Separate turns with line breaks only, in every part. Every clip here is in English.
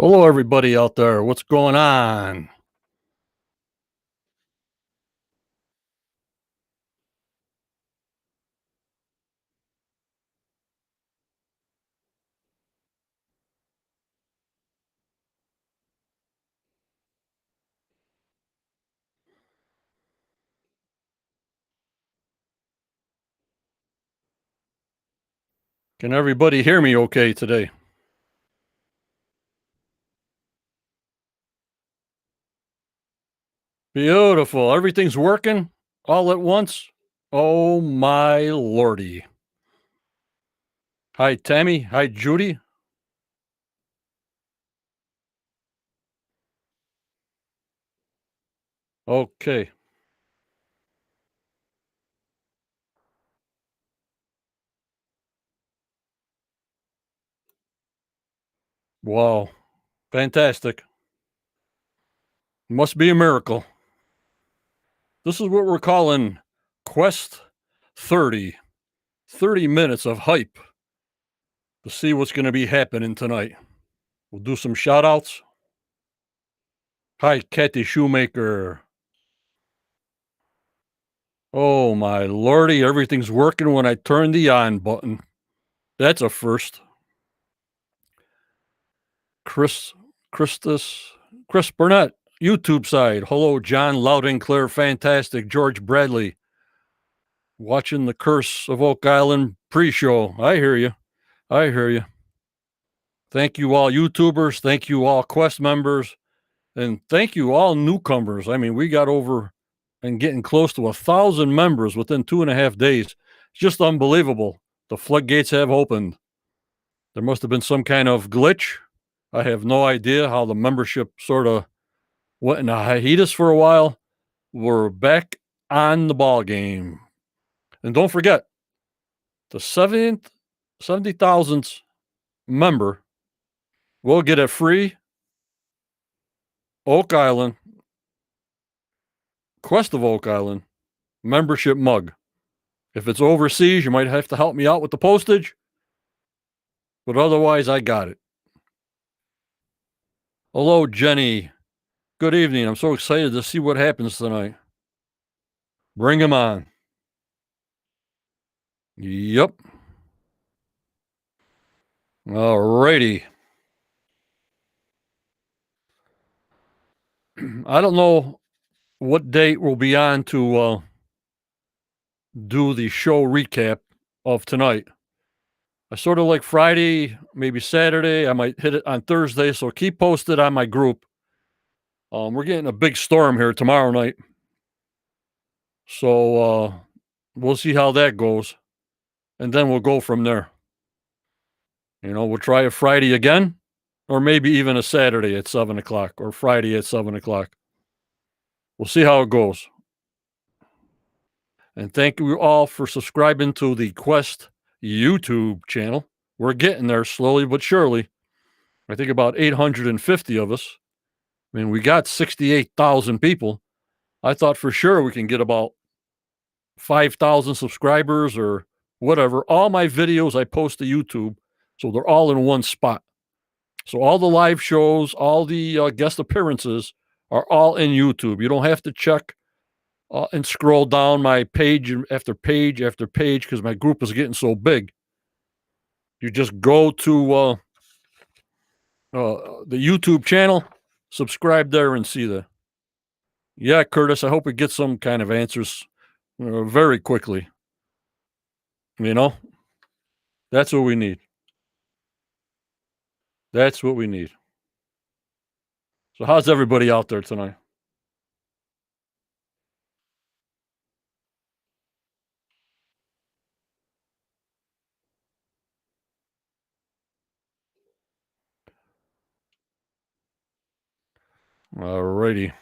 Hello, everybody out there. What's going on? Can everybody hear me okay today? Beautiful. Everything's working all at once. Oh, my lordy. Hi, Tammy. Hi, Judy. Okay. Wow. Fantastic. Must be a miracle. This is what we're calling Quest 30. 30 minutes of hype to see what's going to be happening tonight. We'll do some shout outs. Hi, Kathy Shoemaker. Oh my lordy, everything's working when I turn the on button. That's a first. Chris Christus Chris Burnett, YouTube side. Hello, John Loud and Clear, fantastic. George Bradley. Watching the Curse of Oak Island pre-show. I hear you. I hear you. Thank you all YouTubers. Thank you all Quest members. And thank you all newcomers. I mean, we got over and getting close to 1,000 members within 2.5 days. It's just unbelievable. The floodgates have opened. There must have been some kind of glitch. I have no idea how the membership sort of went in a hiatus for a while. We're back on the ball game. And don't forget, the 70,000th member will get a free Oak Island, Quest of Oak Island membership mug. If it's overseas, you might have to help me out with the postage, but otherwise, I got it. Hello, Jenny. Good evening. I'm so excited to see what happens tonight. Bring him on. Yep. All righty. I don't know what date we'll be on to do the show recap of tonight. I sort of like Friday, maybe Saturday. I might hit it on Thursday, so keep posted on my group. We're getting a big storm here tomorrow night, so we'll see how that goes, and then we'll go from there. We'll try a Friday again, or maybe even a Saturday at 7:00 or Friday at 7:00. We'll see how it goes. And thank you all for subscribing to the Quest YouTube channel. We're getting there slowly but surely. I think about 850 of us. I mean, we got 68,000 people. I thought for sure we can get about 5,000 subscribers or whatever. All my videos I post to YouTube, so they're all in one spot. So all the live shows, all the guest appearances are all in YouTube. You don't have to check and scroll down my page after page after page because my group is getting so big. You just go to the YouTube channel, subscribe there, and see that. Yeah, Curtis, I hope we get some kind of answers very quickly. That's what we need. That's what we need. So, how's everybody out there tonight? All righty.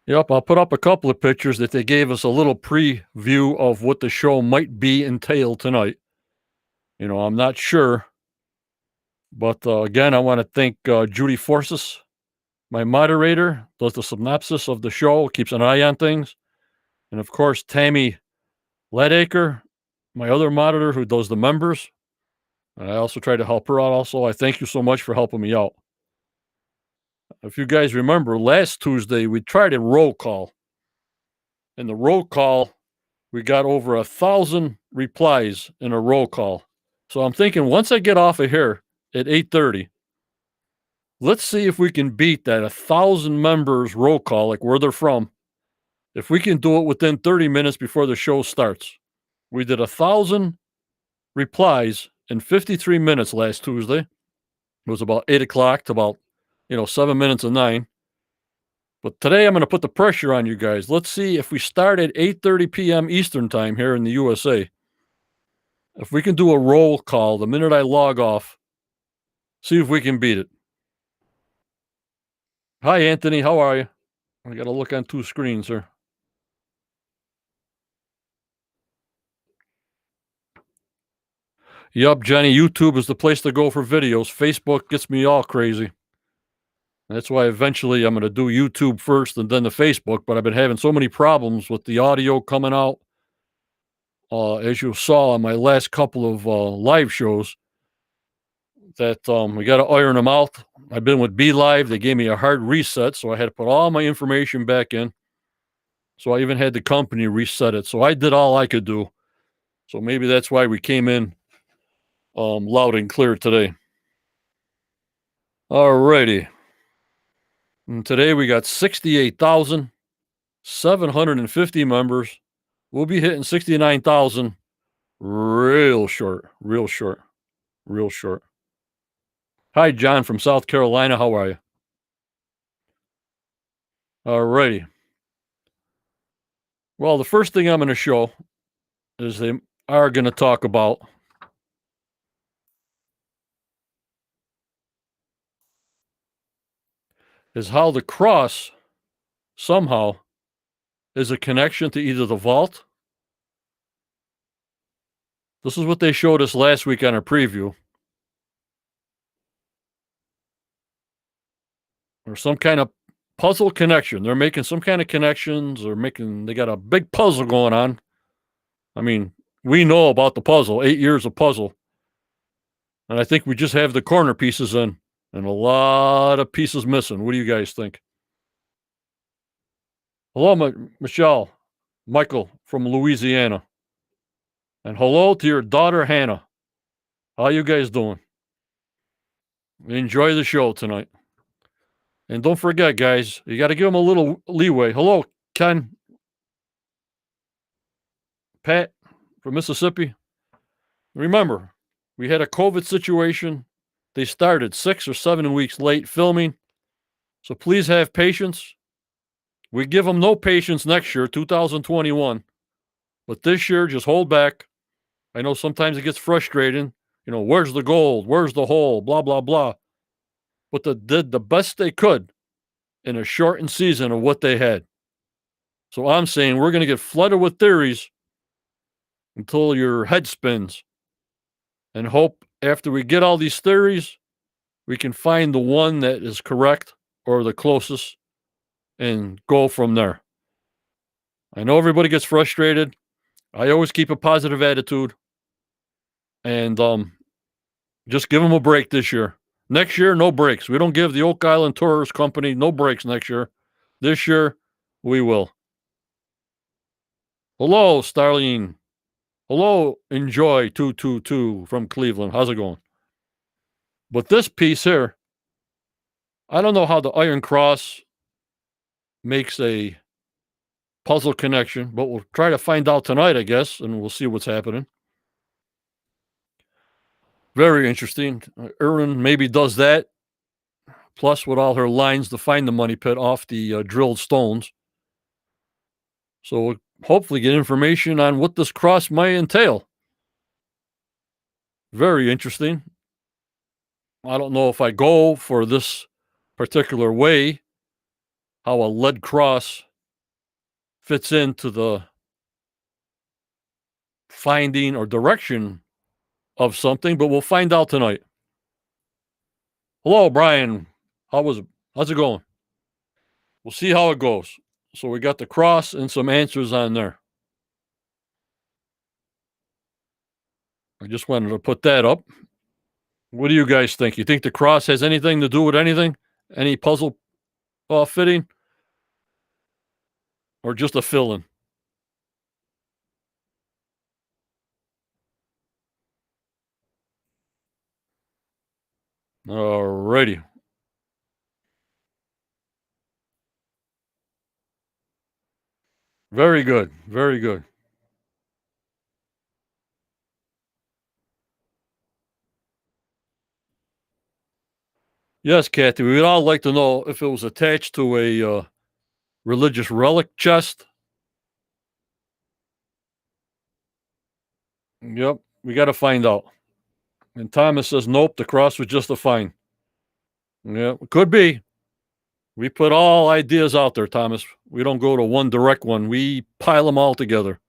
Yep, I'll put up a couple of pictures that they gave us a little preview of what the show might be entail tonight. I'm not sure. But again, I want to thank Judy Forces, my moderator, does the synopsis of the show, keeps an eye on things. And of course, Tammy Ledacre, my other monitor who does the members. I also try to help her out also. I thank you so much for helping me out. If you guys remember, last Tuesday we tried a roll call. In the roll call, we got over 1,000 replies in a roll call. So I'm thinking once I get off of here at 8:30, let's see if we can beat that 1,000 members roll call, like where they're from. If we can do it within 30 minutes before the show starts. We did 1,000 replies in 53 minutes last Tuesday. It was about 8 o'clock to about, 7 minutes of 9. But today I'm going to put the pressure on you guys. Let's see if we start at 8:30 p.m. Eastern time here in the USA. If we can do a roll call the minute I log off, see if we can beat it. Hi, Anthony. How are you? I got to look on two screens here. Yup, Johnny, YouTube is the place to go for videos. Facebook gets me all crazy. That's why eventually I'm going to do YouTube first and then the Facebook, but I've been having so many problems with the audio coming out. As you saw on my last couple of live shows, that we got to iron them out. I've been with Be Live. They gave me a hard reset, so I had to put all my information back in. So I even had the company reset it. So I did all I could do. So maybe that's why we came in loud and clear today. All righty. And today we got 68,750 members. We'll be hitting 69,000 real short. Hi, John from South Carolina. How are you? All righty. Well, the first thing I'm going to show is they are going to talk about is how the cross somehow is a connection to either the vault. This is what they showed us last week on our preview. Or some kind of puzzle connection. They're making some kind of connections they got a big puzzle going on. I mean, we know about the puzzle, 8 years of puzzle. And I think we just have the corner pieces in and a lot of pieces missing. What do you guys think? Hello, Michael from Louisiana. And hello to your daughter, Hannah. How you guys doing? Enjoy the show tonight. And don't forget, guys, you got to give them a little leeway. Hello, Ken. Pat from Mississippi. Remember, we had a COVID situation. They started 6 or 7 weeks late filming. So please have patience. We give them no patience next year, 2021. But this year, just hold back. I know sometimes it gets frustrating. Where's the gold? Where's the hole? Blah, blah, blah. But they did the best they could in a shortened season of what they had. So I'm saying we're going to get flooded with theories until your head spins. And hope after we get all these theories, we can find the one that is correct or the closest and go from there. I know everybody gets frustrated. I always keep a positive attitude. And just give them a break this year. Next year, no breaks. We don't give the Oak Island Tourist Company no breaks next year. This year, we will. Hello, Starlene. Hello, Enjoy 222 from Cleveland. How's it going? But this piece here, I don't know how the Iron Cross makes a puzzle connection, but we'll try to find out tonight, I guess, and we'll see what's happening. Very interesting. Erin maybe does that, plus with all her lines to find the money pit off the drilled stones. So we'll hopefully get information on what this cross may entail. Very interesting. I don't know if I go for this particular way, how a lead cross fits into the finding or direction of something, but we'll find out tonight. Hello, Brian. How's it going? We'll see how it goes. So we got the cross and some answers on there. I just wanted to put that up. What do you guys think? You think the cross has anything to do with anything? Any puzzle fitting or just a fill-in? All righty. Very good. Very good. Yes, Kathy, we'd all like to know if it was attached to a religious relic chest. Yep, we got to find out. And Thomas says, nope, the cross was just a find. Yeah, could be. We put all ideas out there, Thomas. We don't go to one direct one. We pile them all together.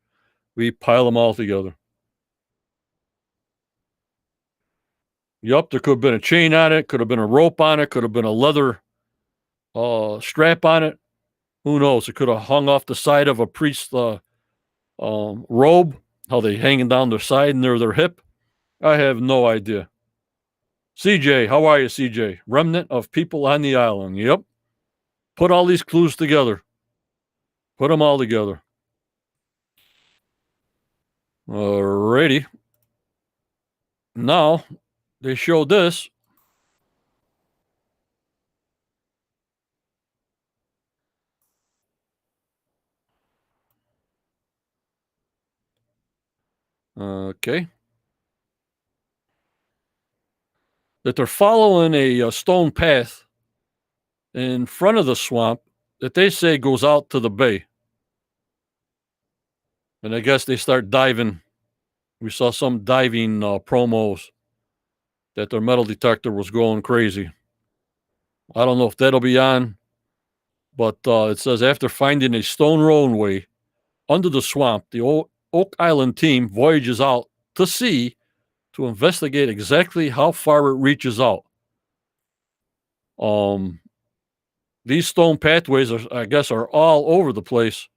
Yep, there could have been a chain on it, could have been a rope on it, could have been a leather strap on it. Who knows? It could have hung off the side of a priest's robe, how they hanging down their side near their hip. I have no idea. CJ, how are you, CJ? Remnant of people on the island. Yep. Put all these clues together. Put them all together. Alrighty. Now, they showed this. Okay. That they're following a stone path in front of the swamp that they say goes out to the bay. And I guess they start diving. We saw some diving promos that their metal detector was going crazy. I don't know if that'll be on, but it says after finding a stone roadway under the swamp, the Oak Island team voyages out to sea to investigate exactly how far it reaches out. These stone pathways I guess, are all over the place,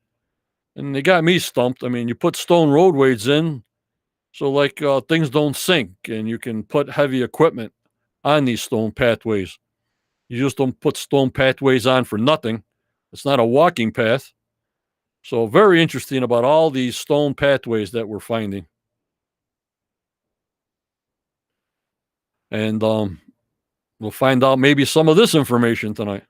and they got me stumped. I mean, you put stone roadways in, so like things don't sink, and you can put heavy equipment on these stone pathways. You just don't put stone pathways on for nothing. It's not a walking path. So very interesting about all these stone pathways that we're finding. And we'll find out maybe some of this information tonight.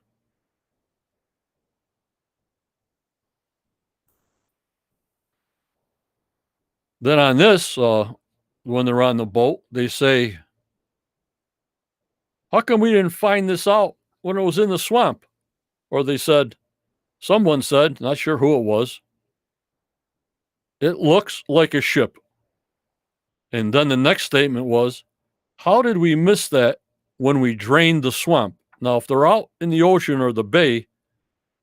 Then on this, when they're on the boat, they say, how come we didn't find this out when it was in the swamp? Or they said, someone said, not sure who it was, it looks like a ship. And then the next statement was, how did we miss that when we drained the swamp? Now, if they're out in the ocean or the bay,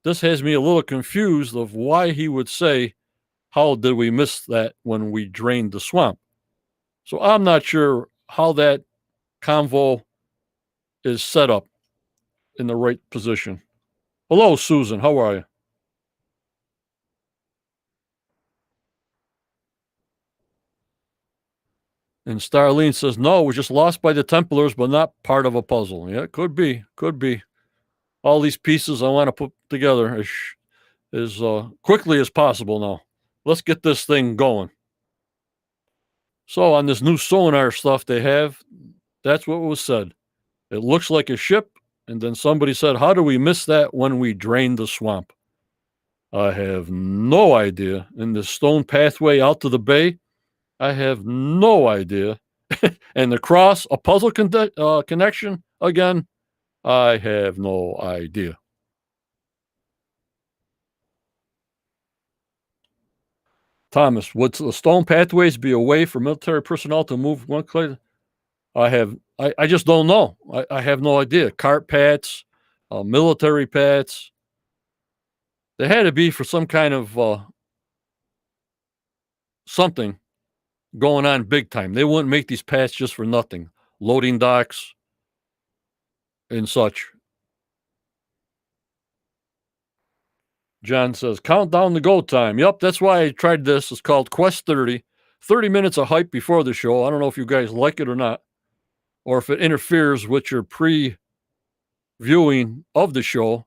this has me a little confused of why he would say, how did we miss that when we drained the swamp? So I'm not sure how that convo is set up in the right position. Hello, Susan. How are you? And Starlene says, no, we're just lost by the Templars, but not part of a puzzle. Yeah, could be. Could be. All these pieces I want to put together as quickly as possible now. Let's get this thing going. So on this new sonar stuff they have, that's what was said. It looks like a ship. And then somebody said, how do we miss that when we drained the swamp? I have no idea. In the stone pathway out to the bay, I have no idea. And the cross, a puzzle connection again, I have no idea. Thomas, would the stone pathways be a way for military personnel to move one place? I just don't know. I have no idea. Cart paths, military paths. They had to be for some kind of something going on big time. They wouldn't make these paths just for nothing. Loading docks and such. John says, count down the go time. Yep, that's why I tried this. It's called Quest 30. 30 minutes of hype before the show. I don't know if you guys like it or not, or if it interferes with your viewing of the show,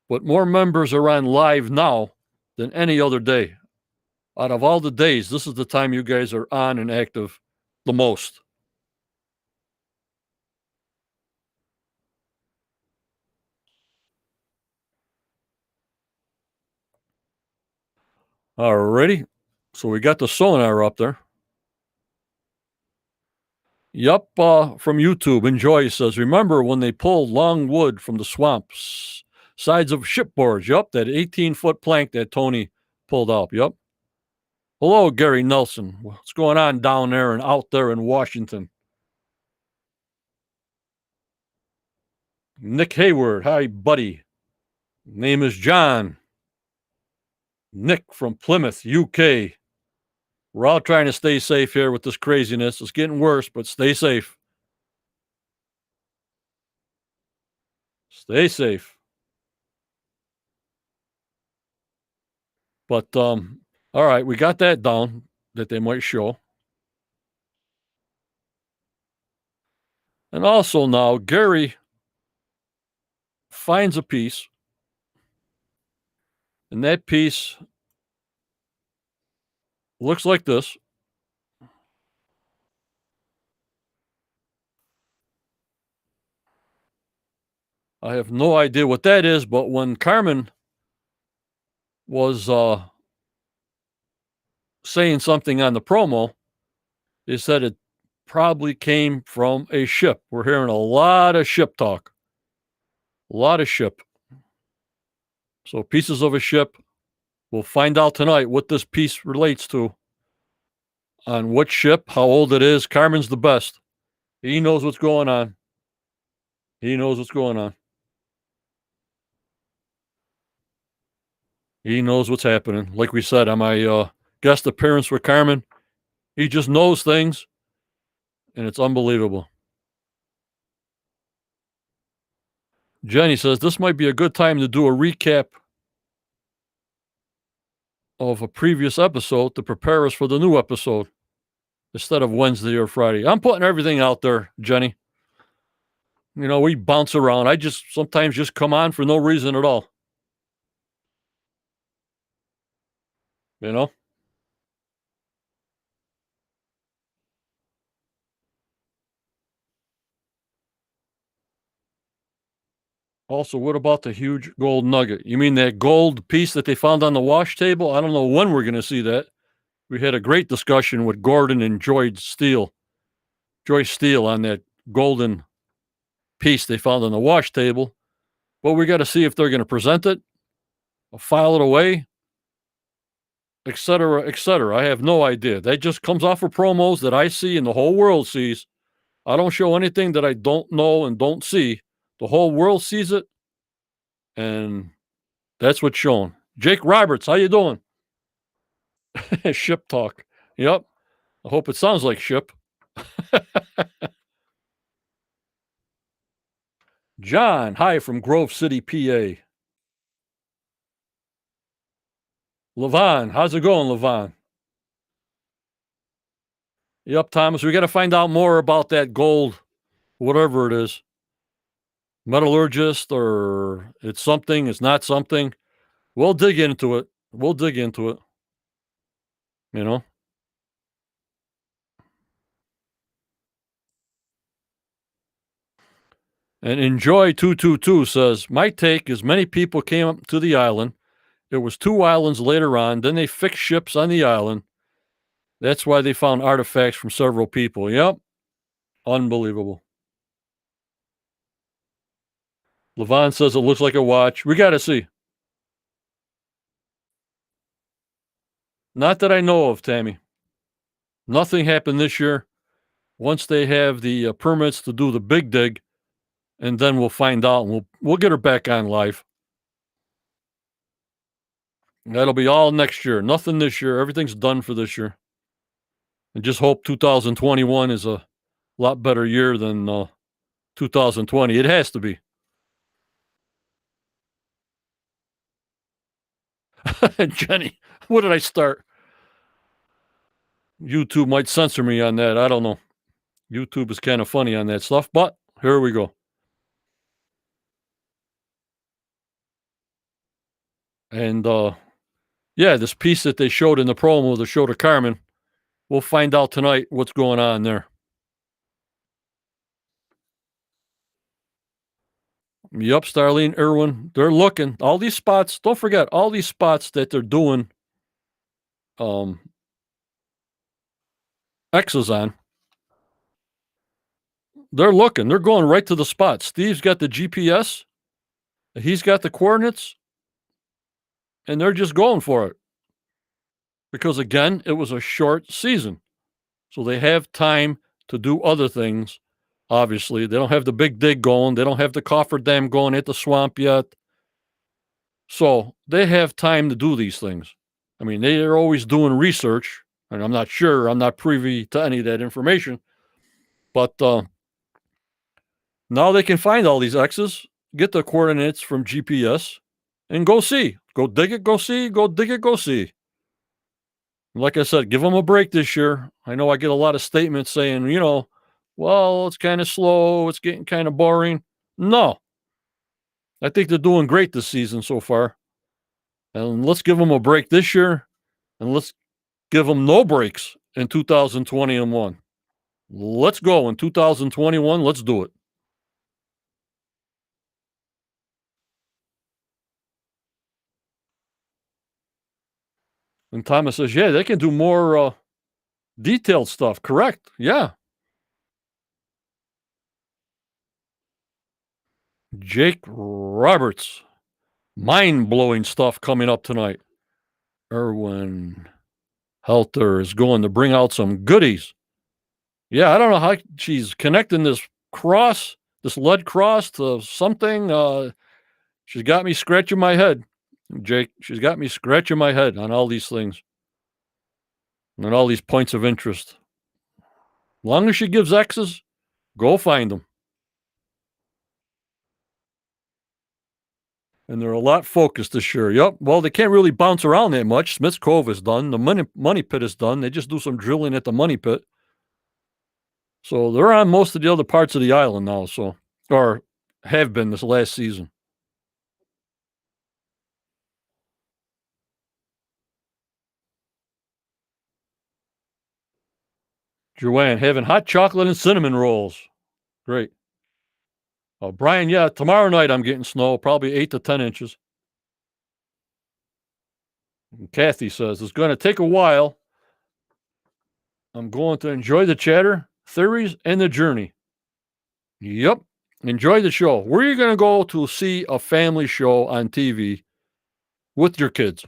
but more members are on live now than any other day. Out of all the days, this is the time you guys are on and active the most. Alrighty. So we got the sonar up there. Yup, from YouTube. Enjoy says, remember when they pulled long wood from the swamps, sides of shipboards. Yup, that 18-foot plank that Tony pulled out. Yup. Hello, Gary Nelson. What's going on down there and out there in Washington? Nick Hayward. Hi, buddy. Name is John. Nick from Plymouth, UK. We're all trying to stay safe here with this craziness. It's getting worse, but stay safe. Stay safe. But all right, we got that down that they might show. And also now Gary finds a piece, and that piece looks like this. I have no idea what that is, but when Carmen was saying something on the promo, they said it probably came from a ship. We're hearing a lot of ship talk. A lot of ship. So pieces of a ship. We'll find out tonight what this piece relates to. On what ship, how old it is. Carmen's the best. He knows what's going on. He knows what's going on. He knows what's happening. Like we said on my guest appearance with Carmen, he just knows things, and it's unbelievable. Jenny says, this might be a good time to do a recap of a previous episode to prepare us for the new episode instead of Wednesday or Friday. I'm putting everything out there, Jenny. You know, we bounce around. I just sometimes just come on for no reason at all. You know? Also, what about the huge gold nugget? You mean that gold piece that they found on the wash table? I don't know when we're going to see that. We had a great discussion with Gordon and Joyce Steele on that golden piece they found on the wash table. But we got to see if they're going to present it, file it away, etc., etc. I have no idea. That just comes off of promos that I see and the whole world sees. I don't show anything that I don't know and don't see. The whole world sees it, and that's what's shown. Jake Roberts, how you doing? Ship talk. Yep. I hope it sounds like ship. John, hi from Grove City, PA. Levon, how's it going, Levon? Yep, Thomas, we got to find out more about that gold, whatever it is. Metallurgist, or it's something, it's not something. We'll dig into it. We'll dig into it. You know? And Enjoy 222 says, my take is many people came up to the island. There was 2 islands later on. Then they fixed ships on the island. That's why they found artifacts from several people. Yep. Unbelievable. Levon says it looks like a watch. We got to see. Not that I know of, Tammy. Nothing happened this year. Once they have the permits to do the big dig, and then we'll find out, and we'll get her back on live. That'll be all next year. Nothing this year. Everything's done for this year. And just hope 2021 is a lot better year than 2020. It has to be. Jenny, what did I start? YouTube might censor me on that. I don't know. YouTube is kind of funny on that stuff, but here we go. And yeah, this piece that they showed in the promo, the show to Carmen, we'll find out tonight what's going on there. Yup, Starlene Irwin. They're looking. All these spots, don't forget, all these spots that they're doing um X's on, they're looking. They're going right to the spot. Steve's got the GPS, he's got the coordinates, and they're just going for it. Because again, it was a short season. So they have time to do other things. Obviously, they don't have the big dig going. They don't have the coffer dam going at the swamp yet. So they have time to do these things. I mean, they are always doing research, and I'm not sure, I'm not privy to any of that information, but now they can find all these X's, get the coordinates from GPS, and go see. Go dig it, go see. Go dig it, go see. Like I said, give them a break this year. I know I get a lot of statements saying, well, it's kind of slow. It's getting kind of boring. No, I think they're doing great this season so far. And let's give them a break this year, and let's give them no breaks in 2021. Let's go in 2021. Let's do it. And Thomas says, yeah, they can do more detailed stuff. Correct. Yeah. Jake Roberts. Mind blowing stuff coming up tonight. Erwin Helter is going to bring out some goodies. Yeah, I don't know how she's connecting this cross, this lead cross to something. She's got me scratching my head, Jake. She's got me scratching my head on all these things and all these points of interest. Long as she gives X's, go find them. And they're a lot focused this year. Yep. Well, they can't really bounce around that much. Smith's Cove is done. The money pit is done. They just do some drilling at the money pit. So they're on most of the other parts of the island now. So, or have been this last season. Joanne having hot chocolate and cinnamon rolls. Great. Oh, Brian, yeah, tomorrow night I'm getting snow, probably 8 to 10 inches. And Kathy says it's going to take a while. I'm going to enjoy the chatter, theories, and the journey. Yep. Enjoy the show. Where are you going to go to see a family show on TV with your kids?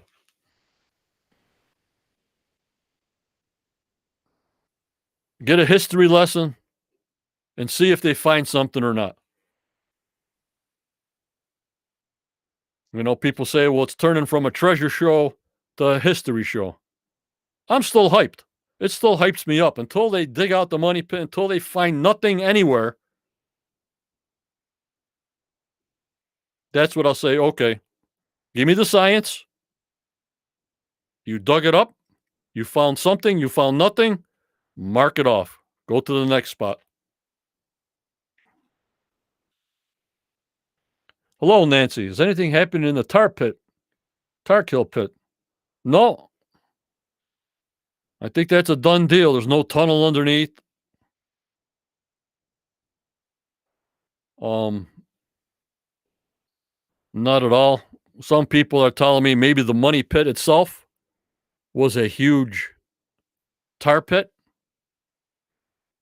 Get a history lesson and see if they find something or not. People say, well, it's turning from a treasure show to a history show. I'm still hyped. It still hypes me up until they dig out the money pit, until they find nothing anywhere. That's what I'll say. Okay, give me the science. You dug it up. You found something. You found nothing. Mark it off. Go to the next spot. Hello, Nancy. Is anything happening in the tar kill pit? No. I think that's a done deal. There's no tunnel underneath. Um, Not at all. Some people are telling me maybe the money pit itself was a huge tar pit,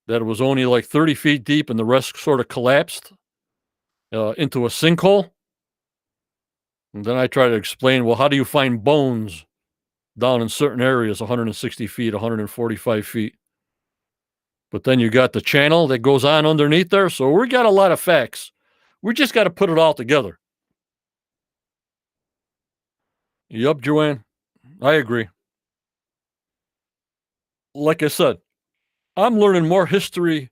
that it was only like 30 feet deep and the rest sort of collapsed into a sinkhole. And then I try to explain, well, how do you find bones down in certain areas, 160 feet, 145 feet? But then you got the channel that goes on underneath there. So we got a lot of facts. We just got to put it all together. Yup, Joanne. I agree. Like I said, I'm learning more history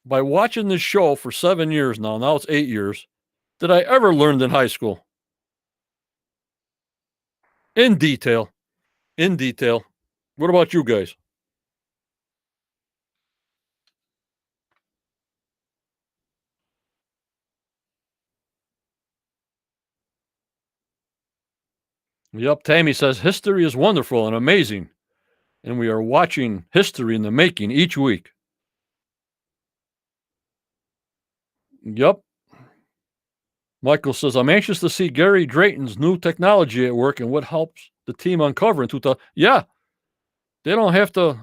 by watching this show for 7 years now. Now it's 8 years. Than I ever learned in high school. In detail. In detail. What about you guys? Yep. Tammy says history is wonderful and amazing, and we are watching history in the making each week. Yep. Michael says, I'm anxious to see Gary Drayton's new technology at work and what helps the team uncover in 2000. Yeah, they don't have to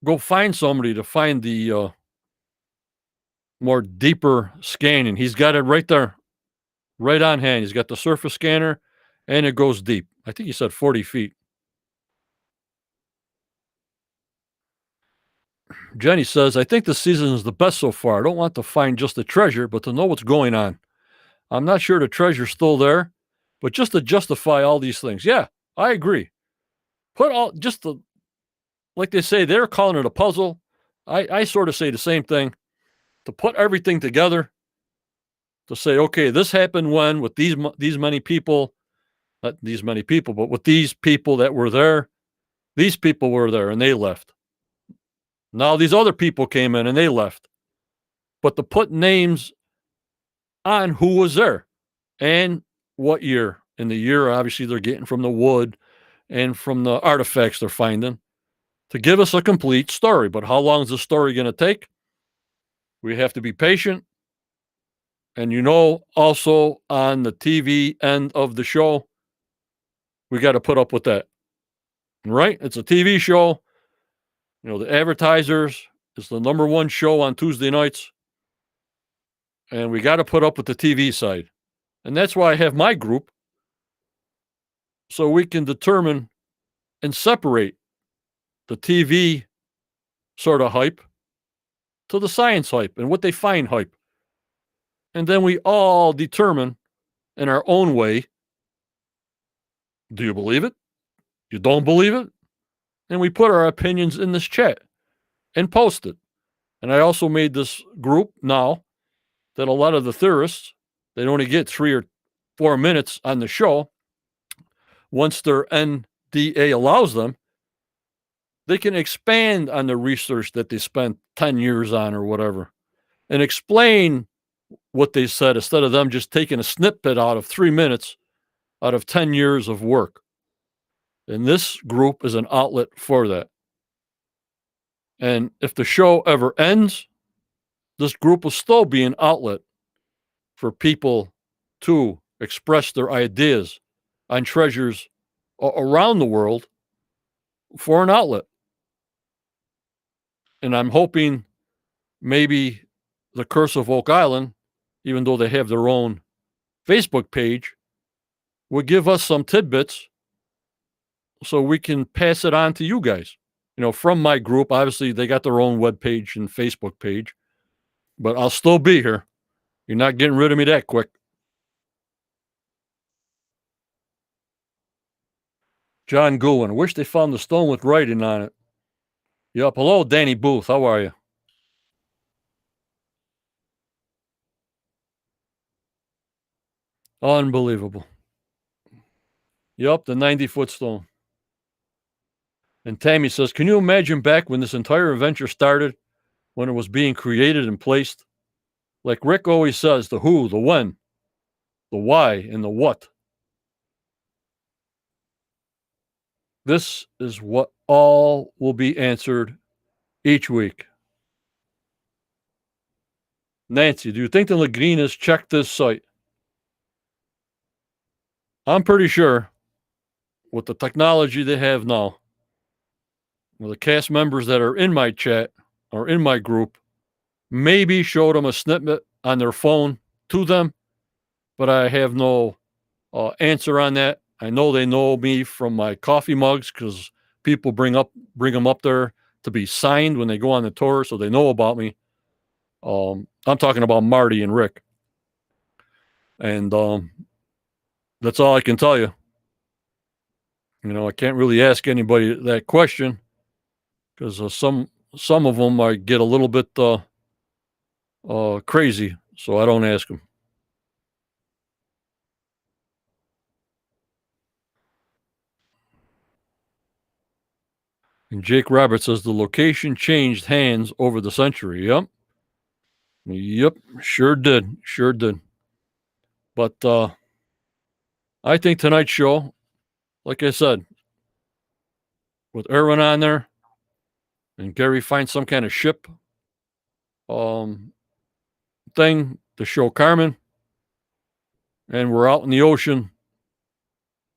go find somebody to find the more deeper scanning. He's got it right there, right on hand. He's got the surface scanner and it goes deep. I think he said 40 feet. Jenny says, I think the season is the best so far. I don't want to find just the treasure, but to know what's going on. I'm not sure the treasure's still there, but just to justify all these things. Yeah, I agree. Put all just the, like they say, they're calling it a puzzle. I sort of say the same thing. To put everything together, to say, okay, this happened when with these many people, not these many people, but with these people that were there, these people were there and they left. Now these other people came in and they left. But to put names on who was there and what year. And the year, obviously, they're getting from the wood and from the artifacts they're finding to give us a complete story. But how long is the story going to take? We have to be patient. And also on the TV end of the show, we got to put up with that. Right? It's a TV show. The advertisers, it's the number one show on Tuesday nights. And we got to put up with the TV side. And that's why I have my group. So we can determine and separate the TV sort of hype to the science hype and what they find hype. And then we all determine in our own way, do you believe it? You don't believe it? And we put our opinions in this chat and post it. And I also made this group now that a lot of the theorists, they only get 3 or 4 minutes on the show. Once their NDA allows them, they can expand on the research that they spent 10 years on or whatever and explain what they said instead of them just taking a snippet out of 3 minutes out of 10 years of work. And this group is an outlet for that. And if the show ever ends, this group will still be an outlet for people to express their ideas on treasures around the world for an outlet. And I'm hoping maybe the Curse of Oak Island, even though they have their own Facebook page, would give us some tidbits so we can pass it on to you guys. From my group, obviously they got their own web page and Facebook page, but I'll still be here. You're not getting rid of me that quick. John Goulin, wish they found the stone with writing on it. Yep. Hello, Danny Booth. How are you? Unbelievable. Yep, the 90-foot stone. And Tammy says, can you imagine back when this entire adventure started, when it was being created and placed? Like Rick always says, the who, the when, the why, and the what. This is what all will be answered each week. Nancy, do you think the Lagrinas checked this site? I'm pretty sure with the technology they have now, with the cast members that are in my chat or in my group, maybe showed them a snippet on their phone to them, but I have no answer on that. I know they know me from my coffee mugs because people bring them up there to be signed when they go on the tour, so they know about me. I'm talking about Marty and Rick. And that's all I can tell you. I can't really ask anybody that question because some of them might get a little bit crazy, so I don't ask them. And Jake Roberts says the location changed hands over the century. Yep, sure did. But I think tonight's show, like I said, with Erwin on there and Gary finds some kind of ship thing to show Carmen, and we're out in the ocean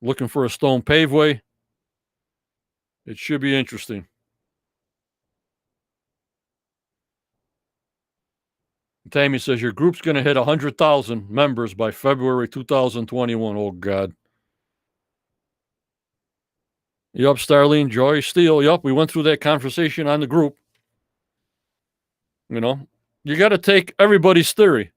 looking for a stone paveway. It should be interesting. Tammy says your group's going to hit 100,000 members by February 2021. Oh, God. Yup, Starlene, Joy, Steele. Yup, we went through that conversation on the group. You know, you got to take everybody's theory.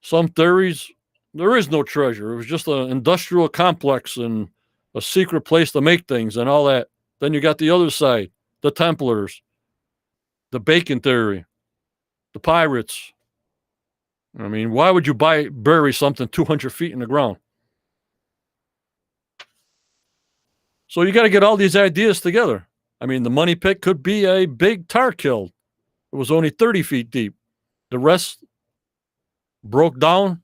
Some theories, there is no treasure. It was just an industrial complex and a secret place to make things and all that. Then you got the other side, the Templars, the Bacon theory, the pirates. I mean, why would you bury something 200 feet in the ground? So you got to get all these ideas together. I mean, the money pit could be a big tar kiln. It was only 30 feet deep. The rest broke down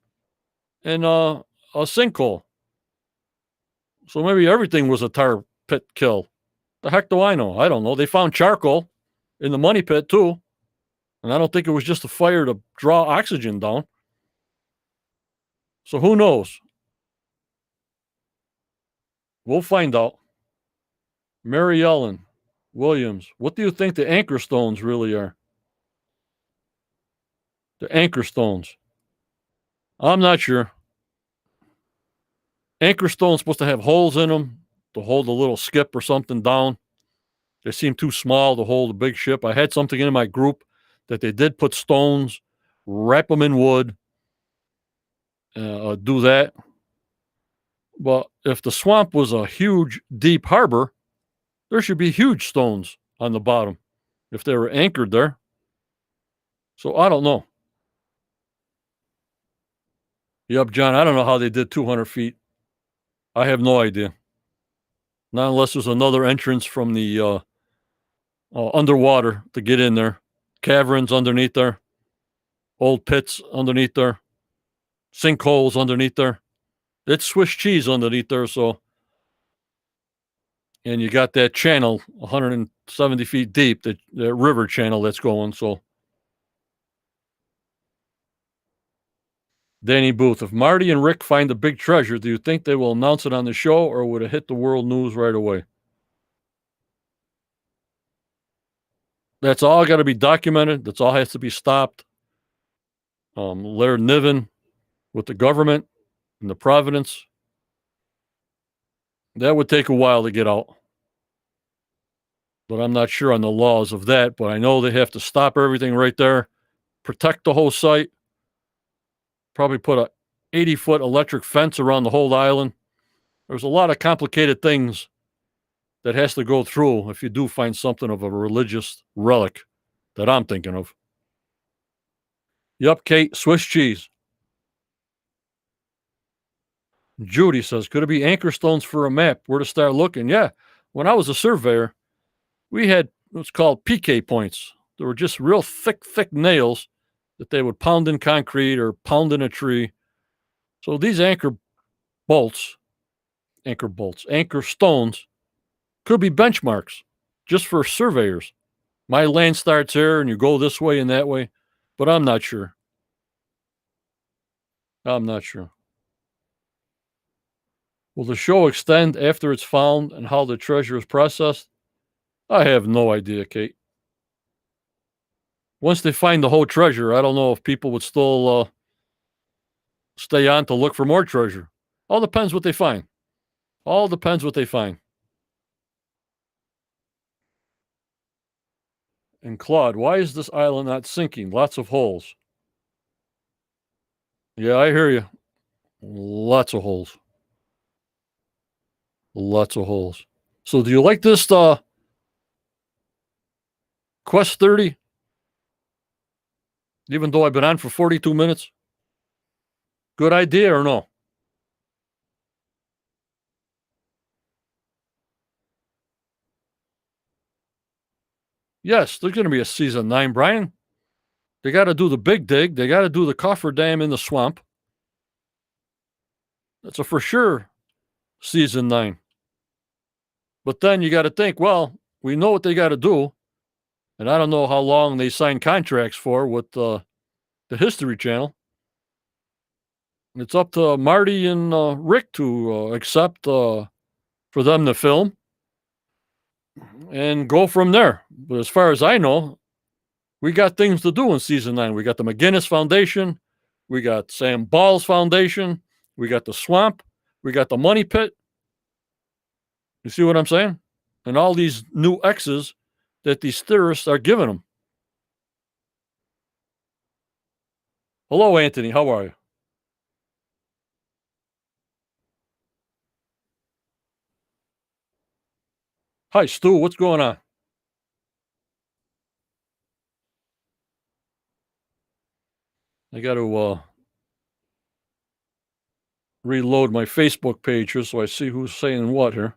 in a sinkhole. So maybe everything was a tar pit kill. The heck do I know? I don't know. They found charcoal in the money pit too. And I don't think it was just a fire to draw oxygen down. So who knows? We'll find out. Mary Ellen Williams, what do you think the anchor stones really are? The anchor stones. I'm not sure. Anchor stones supposed to have holes in them to hold a little skip or something down. They seem too small to hold a big ship. I had something in my group that they did put stones, wrap them in wood, do that. But if the swamp was a huge, deep harbor, there should be huge stones on the bottom if they were anchored there. So I don't know. Yep, John, I don't know how they did 200 feet. I have no idea. Not unless there's another entrance from the underwater to get in there. Caverns underneath there. Old pits underneath there. Sinkholes underneath there. It's Swiss cheese underneath there, so. And you got that channel 170 feet deep, that river channel that's going, so. Danny Booth, if Marty and Rick find the big treasure, do you think they will announce it on the show or would it hit the world news right away? That's all got to be documented. That's all has to be stopped. Laird Niven with the government and the Providence. That would take a while to get out. But I'm not sure on the laws of that. But I know they have to stop everything right there, protect the whole site, probably put a 80-foot electric fence around the whole island. There's a lot of complicated things that has to go through if you do find something of a religious relic that I'm thinking of. Yup, Kate, Swiss cheese. Judy says, could it be anchor stones for a map? Where to start looking? Yeah. When I was a surveyor, we had what's called PK points. They were just real thick nails that they would pound in concrete or pound in a tree. So these anchor stones could be benchmarks just for surveyors. My land starts here and you go this way and that way, but I'm not sure. Will the show extend after it's found and how the treasure is processed? I have no idea, Kate. Once they find the whole treasure, I don't know if people would still stay on to look for more treasure. All depends what they find. And Claude, why is this island not sinking? Lots of holes. Yeah, I hear you. Lots of holes. So do you like this Quest 30? Even though I've been on for 42 minutes? Good idea or no? Yes, there's going to be a season 9, Brian. They got to do the big dig. They got to do the coffer dam in the swamp. That's a for sure season 9. But then you got to think, well, we know what they got to do. And I don't know how long they signed contracts for with the History Channel. It's up to Marty and Rick to accept for them to film and go from there. But as far as I know, we got things to do in season 9. We got the McGinnis Foundation. We got Sam Ball's Foundation. We got the Swamp. We got the Money Pit. You see what I'm saying? And all these new X's that these theorists are giving them. Hello, Anthony. How are you? Hi, Stu. What's going on? I got to reload my Facebook page here so I see who's saying what here.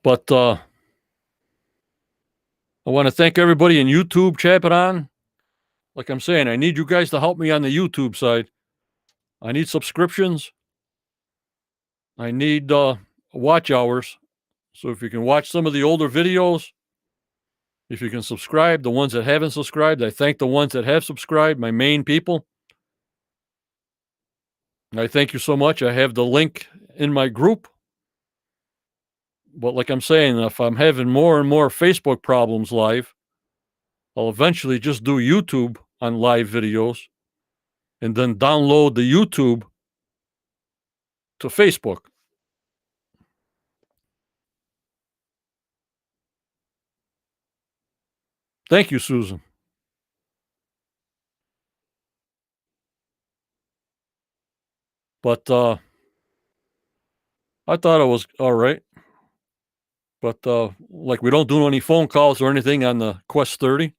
But I want to thank everybody in YouTube chapping on. Like I'm saying, I need you guys to help me on the YouTube side. I need subscriptions. I need watch hours. So if you can watch some of the older videos, if you can subscribe, the ones that haven't subscribed, I thank the ones that have subscribed, my main people. I thank you so much. I have the link in my group. But like I'm saying, if I'm having more and more Facebook problems live, I'll eventually just do YouTube on live videos and then download the YouTube to Facebook. Thank you, Susan. But I thought it was all right. But like we don't do any phone calls or anything on the Quest 30.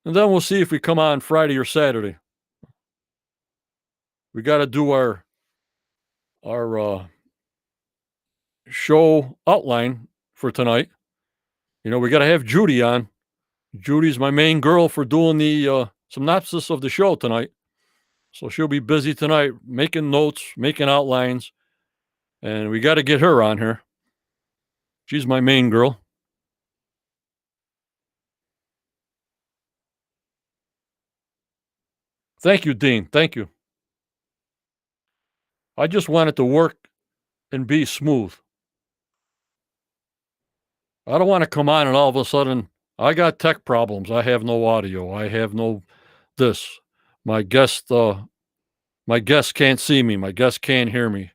And then we'll see if we come on Friday or Saturday. We got to do our show outline for tonight. You know, we got to have Judy on. Judy's my main girl for doing the synopsis of the show tonight. So she'll be busy tonight making notes, making outlines, and we got to get her on here. She's my main girl. Thank you, Dean. Thank you. I just want it to work and be smooth. I don't want to come on and all of a sudden I got tech problems. I have no audio. I have no this. My guest can't see me. My guest can't hear me.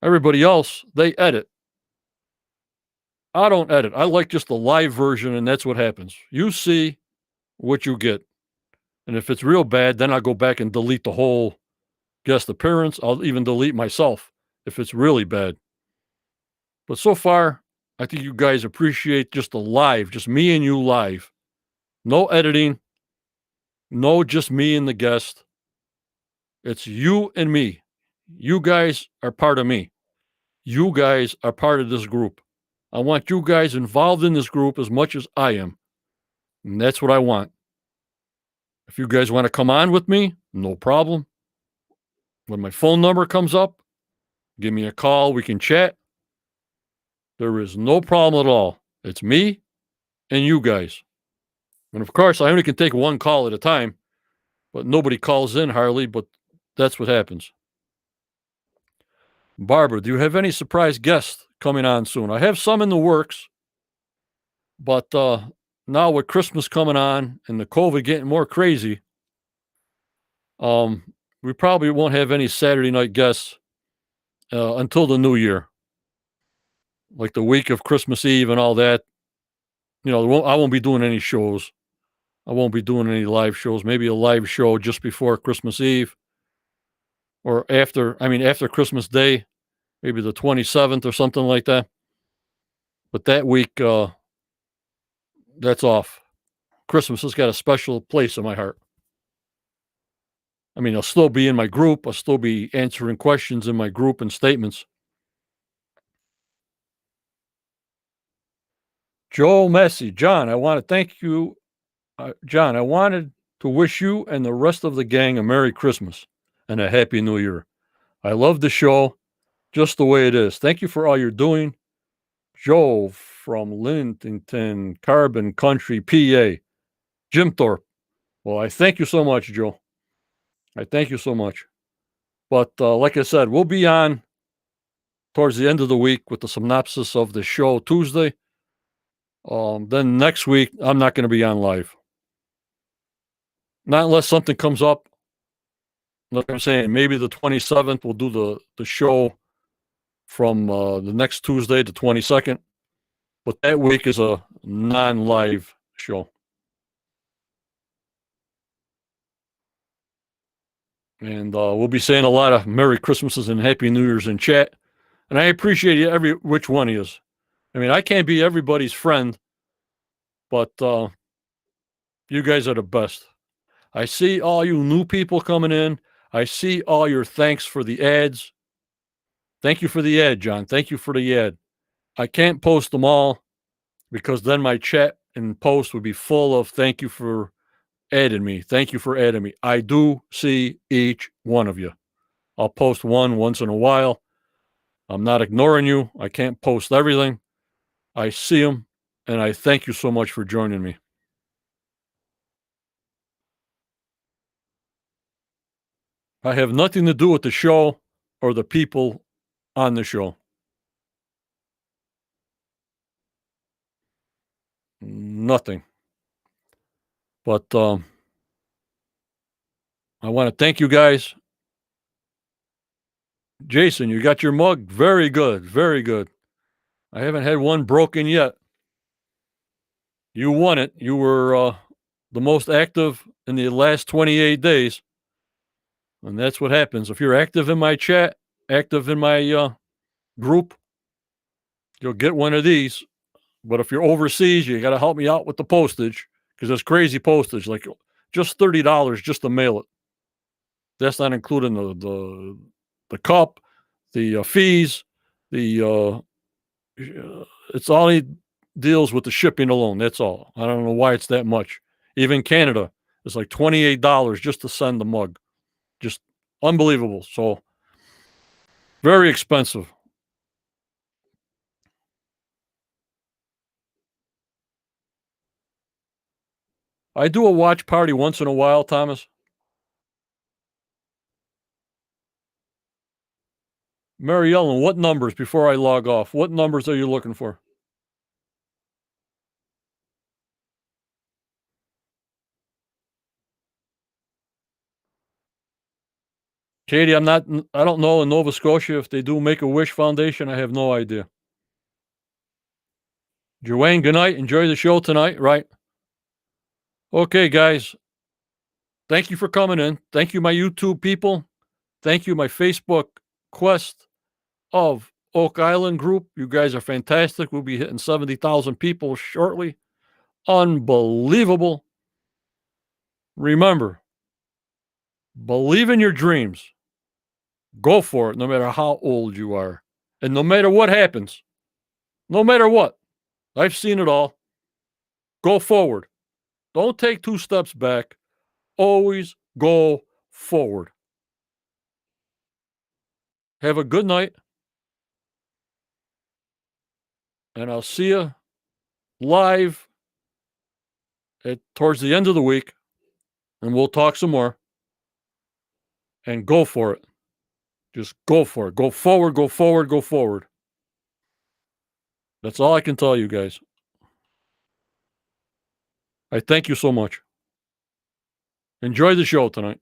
Everybody else, they edit. I don't edit. I like just the live version, and that's what happens. You see what you get. And if it's real bad, then I'll go back and delete the whole guest appearance. I'll even delete myself if it's really bad. But so far, I think you guys appreciate just the live, just me and you live. No editing. No, just me and the guest. It's you and me. You guys are part of me. You guys are part of this group. I want you guys involved in this group as much as I am. And that's what I want. If you guys want to come on with me, no problem. When my phone number comes up, give me a call. We can chat. There is no problem at all. It's me and you guys. And of course, I only can take one call at a time, but nobody calls in hardly, but that's what happens. Barbara, do you have any surprise guests coming on soon? I have some in the works, but now with Christmas coming on and the COVID getting more crazy, we probably won't have any Saturday night guests until the new year, like the week of Christmas Eve and all that. You know, I won't be doing any shows. I won't be doing any live shows. Maybe a live show just before Christmas Eve or after Christmas Day, maybe the 27th or something like that. But that week, that's off. Christmas has got a special place in my heart. I mean, I'll still be in my group. I'll still be answering questions in my group and statements. Joe Messi, John, I want to thank you. John, I wanted to wish you and the rest of the gang a Merry Christmas and a Happy New Year. I love the show just the way it is. Thank you for all you're doing. Joe from Lintington, Carbon Country, PA. Jim Thorpe. Well, I thank you so much, Joe. I thank you so much. But like I said, we'll be on towards the end of the week with the synopsis of the show Tuesday. Then next week, I'm not going to be on live. Not unless something comes up. Like I'm saying, maybe the 27th, we'll do the show from the next Tuesday, the 22nd. But that week is a non-live show. And we'll be saying a lot of Merry Christmases and Happy New Year's in chat. And I appreciate you, every which one of you. I mean, I can't be everybody's friend, but you guys are the best. I see all you new people coming in. I see all your thanks for the ads. Thank you for the ad, John. Thank you for the ad. I can't post them all because then my chat and post would be full of thank you for adding me. Thank you for adding me. I do see each one of you. I'll post one once in a while. I'm not ignoring you. I can't post everything. I see them, and I thank you so much for joining me. I have nothing to do with the show or the people on the show. Nothing. But I want to thank you guys. Jason, you got your mug? Very good. Very good. I haven't had one broken yet. You won it. You were the most active in the last 28 days. And that's what happens. If you're active in my chat, active in my group, you'll get one of these. But if you're overseas, you got to help me out with the postage because it's crazy postage, like just $30 just to mail it. That's not including the cup, the fees, the it's only deals with the shipping alone. That's all. I don't know why it's that much. Even Canada, it's like $28 just to send the mug. Just unbelievable. So very expensive. I do a watch party once in a while, Thomas. Mary Ellen, what numbers before I log off? What numbers are you looking for? Katie, I don't know in Nova Scotia if they do Make-A-Wish Foundation. I have no idea. Joanne, good night. Enjoy the show tonight, right? Okay, guys. Thank you for coming in. Thank you, my YouTube people. Thank you, my Facebook Quest of Oak Island group. You guys are fantastic. We'll be hitting 70,000 people shortly. Unbelievable. Remember, believe in your dreams. Go for it, no matter how old you are. And no matter what happens, no matter what, I've seen it all. Go forward. Don't take 2 steps back. Always go forward. Have a good night. And I'll see you live towards the end of the week. And we'll talk some more. And go for it. Just go for it. Go forward, go forward, go forward. That's all I can tell you guys. I thank you so much. Enjoy the show tonight.